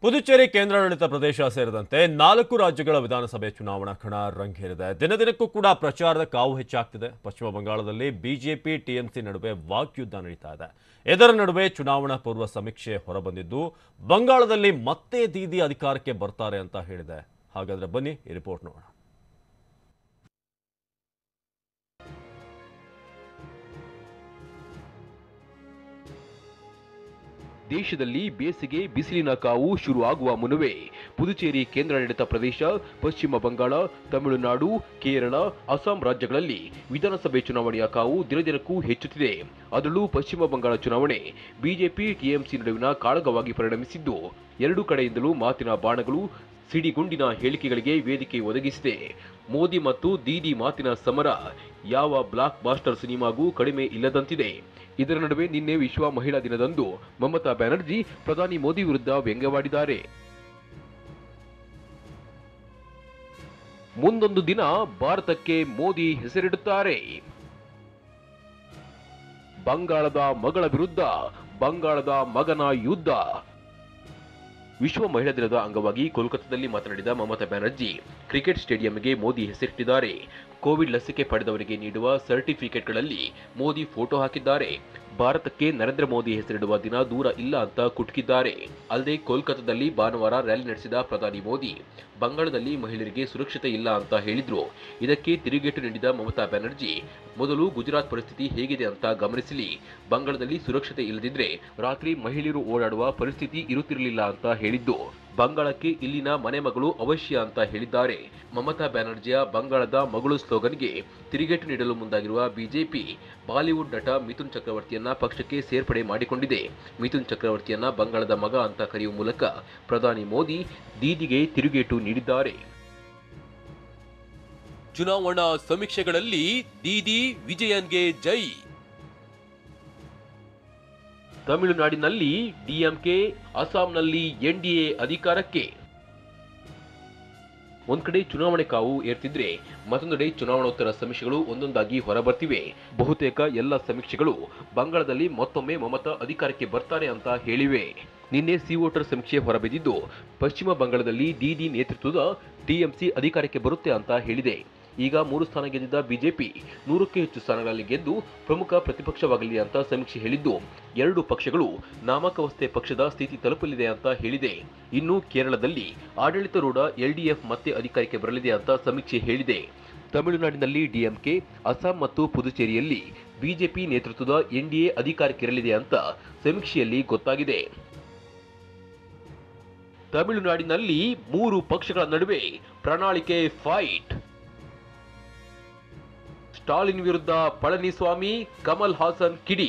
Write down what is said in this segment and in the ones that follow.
ಪುದುಚೇರಿ ಕೇಂದ್ರಾಡಳಿತ ಪ್ರದೇಶ ಸೇರಿದಂತೆ 4 ರಾಜ್ಯಗಳ ವಿಧಾನಸಭೆ ಚುನಾವಣಾ ಕಣ ರಂಗೇರಿದೆ. ದಿನದಿನಕ್ಕೂ ಕೂಡ ಪ್ರಚಾರದ ಕಾವು ಹೆಚ್ಚಾಗ್ತಿದೆ. ಪಶ್ಚಿಮ ಬಂಗಾಳದಲ್ಲಿ ಬಿಜೆಪಿ ಟಿಎಂಸಿ ನಡುವೆ ವಾಕ್ಯುದ್ಧ ನಡೀತಾ ಇದೆ. ಇದರ ನಡುವೆ ಚುನಾವಣಾ ಪೂರ್ವ ಸಮೀಕ್ಷೆ ಹೊರಬಂದಿದ್ದು ಬಂಗಾಳದಲ್ಲಿ ಮತ್ತೆ ದೀದಿ ಅಧಿಕಾರಕ್ಕೆ ಬರ್ತಾರೆ ಅಂತ ಹೇಳಿದೆ. ಹಾಗಾದ್ರೆ ಬನ್ನಿ ಈ ರಿಪೋರ್ಟ್ ನೋಡೋಣ. ದೇಶದಲ್ಲಿ ಬೇಸಿಗೆ ಬಿಸಿಲಿನ ಕಾವು ಶುರುವಾಗುವ ಮುನ್ನವೇ ಪುದುಚೇರಿ ಕೇಂದ್ರಾಡಳಿತ ಪ್ರದೇಶ, ಪಶ್ಚಿಮ ಬಂಗಾಳ, ತಮಿಳುನಾಡು, ಕೇರಳ, ಅಸ್ಸಾಂ ರಾಜ್ಯಗಳಲ್ಲಿ ವಿಧಾನಸಭೆ ಚುನಾವಣೆಯ ಕಾವು ದಿನದಿನಕ್ಕೂ ಹೆಚ್ಚುತ್ತಿದೆ. ಅದರಲ್ಲೂ ಪಶ್ಚಿಮ ಬಂಗಾಳ ಚುನಾವಣೆ ಬಿಜೆಪಿ ಟಿಎಂಸಿ ನಡುವಿನ ಕಾಳಗವಾಗಿ ಪರಿಣಮಿಸಿದ್ದು ಎರಡು ಕಡೆಯಿಂದಲೂ ಮಾತಿನ ಬಾಣಗಳು, ಸಿಡಿಗುಂಡಿನ ಹೇಳಿಕೆಗಳಿಗೆ ವೇದಿಕೆ ಒದಗಿಸಿದೆ. ಮೋದಿ ಮತ್ತು ದೀದಿ ಮಾತಿನ ಸಮರ ಯಾವ ಬ್ಲಾಕ್ ಬಾಸ್ಟರ್ ಸಿನಿಮಾಗೂ ಕಡಿಮೆ ಇಲ್ಲದಂತಿದೆ. ಇದರ ನಡುವೆ ನಿನ್ನೆ ವಿಶ್ವ ಮಹಿಳಾ ದಿನದಂದು ಮಮತಾ ಬ್ಯಾನರ್ಜಿ ಪ್ರಧಾನಿ ಮೋದಿ ವಿರುದ್ಧ ವ್ಯಂಗ್ಯವಾಡಿದ್ದಾರೆ. ಮುಂದೊಂದು ದಿನ ಭಾರತಕ್ಕೆ ಮೋದಿ ಹೆಸರಿಡುತ್ತಾರೆ. ಬಂಗಾಳದ ಮಗಳ ವಿರುದ್ಧ ಬಂಗಾಳದ ಮಗನ ಯುದ್ಧ. ವಿಶ್ವ ಮಹಿಳಾ ದಿನದ ಅಂಗವಾಗಿ ಕೋಲ್ಕತ್ತಾದಲ್ಲಿ ಮಾತನಾಡಿದ ಮಮತಾ ಬ್ಯಾನರ್ಜಿ ಕ್ರಿಕೆಟ್ ಸ್ಟೇಡಿಯಂಗೆ ಮೋದಿ ಹೆಸರಿಟ್ಟಿದ್ದಾರೆ. ಕೋವಿಡ್ ಲಸಿಕೆ ಪಡೆದವರಿಗೆ ನೀಡುವ ಸರ್ಟಿಫಿಕೇಟ್ಗಳಲ್ಲಿ ಮೋದಿ ಫೋಟೋ ಹಾಕಿದ್ದಾರೆ. ಭಾರತಕ್ಕೆ ನರೇಂದ್ರ ಮೋದಿ ಹೆಸರಿಡುವ ದಿನ ದೂರ ಇಲ್ಲ ಅಂತ ಕುಟುಕಿದ್ದಾರೆ. ಅಲ್ಲದೆ ಕೋಲ್ಕತ್ತಾದಲ್ಲಿ ಭಾನುವಾರ ರ್ಯಾಲಿ ನಡೆಸಿದ ಪ್ರಧಾನಿ ಮೋದಿ ಬಂಗಾಳದಲ್ಲಿ ಮಹಿಳೆಯರಿಗೆ ಸುರಕ್ಷತೆ ಇಲ್ಲ ಅಂತ ಹೇಳಿದ್ರು. ಇದಕ್ಕೆ ತಿರುಗೇಟು ನೀಡಿದ ಮಮತಾ ಬ್ಯಾನರ್ಜಿ ಮೊದಲು ಗುಜರಾತ್ ಪರಿಸ್ಥಿತಿ ಹೇಗಿದೆ ಅಂತ ಗಮನಿಸಲಿ. ಬಂಗಾಳದಲ್ಲಿ ಸುರಕ್ಷತೆ ಇಲ್ಲದಿದ್ರೆ ರಾತ್ರಿ ಮಹಿಳೆಯರು ಓಡಾಡುವ ಪರಿಸ್ಥಿತಿ ಇರುತ್ತಿರಲಿಲ್ಲ ಅಂತ ಹೇಳಿದ್ದು. ಬಂಗಾಳಕ್ಕೆ ಇಲ್ಲಿನ ಮನೆ ಮಗಳು ಅವಶ್ಯ ಅಂತ ಹೇಳಿದ್ದಾರೆ. ಮಮತಾ ಬ್ಯಾನರ್ಜಿಯ ಬಂಗಾಳದ ಮಗಳು ಸ್ಲೋಗನ್ಗೆ ತಿರುಗೇಟು ನೀಡಲು ಮುಂದಾಗಿರುವ ಬಿಜೆಪಿ ಬಾಲಿವುಡ್ ನಟ ಮಿಥುನ್ ಚಕ್ರವರ್ತಿಯನ್ನ ಪಕ್ಷಕ್ಕೆ ಸೇರ್ಪಡೆ ಮಾಡಿಕೊಂಡಿದೆ. ಮಿಥುನ್ ಚಕ್ರವರ್ತಿಯನ್ನ ಬಂಗಾಳದ ಮಗ ಅಂತ ಕರೆಯುವ ಮೂಲಕ ಪ್ರಧಾನಿ ಮೋದಿ ದೀದಿಗೆ ತಿರುಗೇಟು ನೀಡಿದ್ದಾರೆ. ಚುನಾವಣಾ ಸಮೀಕ್ಷೆಗಳಲ್ಲಿ ದೀದಿ ವಿಜಯನ್ಗೆ ಜೈ. ತಮಿಳುನಾಡಿನಲ್ಲಿ ಡಿಎಂಕೆ, ಅಸ್ಸಾಂನಲ್ಲಿ ಎನ್ಡಿಎ ಅಧಿಕಾರಕ್ಕೆ. ಒಂದ್ ಕಡೆ ಚುನಾವಣೆ ಕಾವು ಏರ್ತಿದ್ರೆ ಮತ್ತೊಂದೆಡೆ ಚುನಾವಣೋತ್ತರ ಸಮೀಕ್ಷೆಗಳು ಒಂದೊಂದಾಗಿ ಹೊರಬರ್ತಿವೆ. ಬಹುತೇಕ ಎಲ್ಲ ಸಮೀಕ್ಷೆಗಳು ಬಂಗಾಳದಲ್ಲಿ ಮತ್ತೊಮ್ಮೆ ಮಮತಾ ಅಧಿಕಾರಕ್ಕೆ ಬರ್ತಾರೆ ಅಂತ ಹೇಳಿವೆ. ನಿನ್ನೆ ಸಿ ವೋಟರ್ ಸಮೀಕ್ಷೆ ಹೊರಬಿದ್ದಿದ್ದು ಪಶ್ಚಿಮ ಬಂಗಾಳದಲ್ಲಿ ದೀದಿ ನೇತೃತ್ವದ ಟಿಎಂಸಿ ಅಧಿಕಾರಕ್ಕೆ ಬರುತ್ತೆ ಅಂತ ಹೇಳಿದೆ. ಈಗ 3 ಸ್ಥಾನ ಗೆದ್ದಿದ್ದ ಬಿಜೆಪಿ 100ಕ್ಕೂ ಹೆಚ್ಚು ಸ್ಥಾನಗಳಲ್ಲಿ ಗೆದ್ದು ಪ್ರಮುಖ ಪ್ರತಿಪಕ್ಷವಾಗಲಿದೆ ಅಂತ ಸಮೀಕ್ಷೆ ಹೇಳಿದ್ದು, 2 ಪಕ್ಷಗಳು ನಾಮಕಾವಸ್ಥೆ ಪಕ್ಷದ ಸ್ಥಿತಿ ತಲುಪಲಿದೆ ಅಂತ ಹೇಳಿದೆ. ಇನ್ನು ಕೇರಳದಲ್ಲಿ ಆಡಳಿತಾರೂಢ ಎಲ್ಡಿಎಫ್ ಮತ್ತೆ ಅಧಿಕಾರಕ್ಕೆ ಬರಲಿದೆ ಅಂತ ಸಮೀಕ್ಷೆ ಹೇಳಿದೆ. ತಮಿಳುನಾಡಿನಲ್ಲಿ ಡಿಎಂಕೆ, ಅಸ್ಸಾಂ ಮತ್ತು ಪುದುಚೇರಿಯಲ್ಲಿ ಬಿಜೆಪಿ ನೇತೃತ್ವದ ಎನ್ಡಿಎ ಅಧಿಕಾರಕ್ಕಿರಲಿದೆ ಅಂತ ಸಮೀಕ್ಷೆಯಲ್ಲಿ ಗೊತ್ತಾಗಿದೆ. ತಮಿಳುನಾಡಿನಲ್ಲಿ 3 ಪಕ್ಷಗಳ ನಡುವೆ ಪ್ರಣಾಳಿಕೆ ಫೈಟ್. ಸ್ಟಾಲಿನ್ ವಿರುದ್ಧ ಪಳನಿಸ್ವಾಮಿ, ಕಮಲ್ ಹಾಸನ್ ಕಿಡಿ.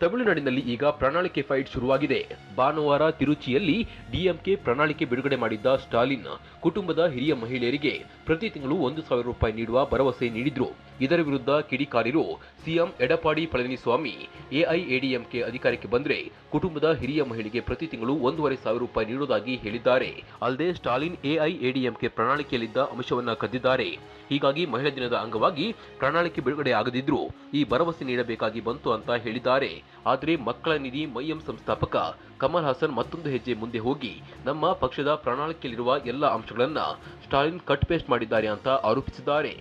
ತಮಿಳುನಾಡಿನಲ್ಲಿ ಈಗ ಪ್ರಣಾಳಿಕೆ ಫೈಟ್ ಶುರುವಾಗಿದೆ. ಭಾನುವಾರ ತಿರುಚಿಯಲ್ಲಿ ಡಿಎಂಕೆ ಪ್ರಣಾಳಿಕೆ ಬಿಡುಗಡೆ ಮಾಡಿದ್ದ ಸ್ಟಾಲಿನ್ ಕುಟುಂಬದ ಹಿರಿಯ ಮಹಿಳೆಯರಿಗೆ ಪ್ರತಿ ತಿಂಗಳು 1,000 ರೂಪಾಯಿ ನೀಡುವ ಭರವಸೆ ನೀಡಿದ್ರು. ಇದರ ವಿರುದ್ಧ ಕಿಡಿಕಾರಿರು ಸಿಎಂ ಎಡಪ್ಪಾಡಿ ಪಳನಿಸ್ವಾಮಿ ಎಐಎಡಿಎಂಕೆ ಅಧಿಕಾರಕ್ಕೆ ಬಂದ್ರೆ ಕುಟುಂಬದ ಹಿರಿಯ ಮಹಿಳೆಗೆ ಪ್ರತಿ ತಿಂಗಳು 1,500 ರೂಪಾಯಿ ನೀಡುವುದಾಗಿ ಹೇಳಿದ್ದಾರೆ. ಅಲ್ಲದೆ ಸ್ಟಾಲಿನ್ ಎಐಎಡಿಎಂಕೆ ಪ್ರಣಾಳಿಕೆಯಲ್ಲಿದ್ದ ಅಂಶವನ್ನ ಕದ್ದಿದ್ದಾರೆ. ಹೀಗಾಗಿ ಮಹಿಳಾ ದಿನದ ಅಂಗವಾಗಿ ಪ್ರಣಾಳಿಕೆ ಬಿಡುಗಡೆ ಆಗದಿದ್ರು ಈ ಭರವಸೆ ನೀಡಬೇಕಾಗಿ ಬಂತು ಅಂತ ಹೇಳಿದ್ದಾರೆ. ಆದರೆ ಮಕ್ಕಳ ನಿಧಿ ಮೈಎಂ ಸಂಸ್ಥಾಪಕ ಕಮಲ್ ಹಾಸನ್ ಮತ್ತೊಂದು ಹೆಜ್ಜೆ ಮುಂದೆ ಹೋಗಿ ನಮ್ಮ ಪಕ್ಷದ ಪ್ರಣಾಳಿಕೆಯಲ್ಲಿರುವ ಎಲ್ಲ ಅಂಶಗಳನ್ನ ಸ್ಟಾಲಿನ್ ಕಟ್ ಪೇಸ್ಟ್ ಮಾಡಿದ್ದಾರೆ ಅಂತ ಆರೋಪಿಸಿದ್ದಾರೆ.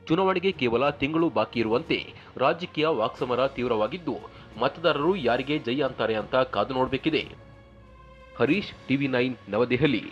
ಚುನಾವಣೆಗೆ ಕೇವಲ ತಿಂಗಳು ಬಾಕಿ ಇರುವಂತೆ ರಾಜಕೀಯ ವಾಕ್ಸಮರ ತೀವ್ರವಾಗಿದ್ದು ಮತದಾರರು ಯಾರಿಗೆ ಜೈ ಅಂತಾರೆ ಅಂತ ಕಾದು ನೋಡಬೇಕಿದೆ. ಹರೀಶ್, ಟಿವಿ9 ನವದೆಹಲಿ.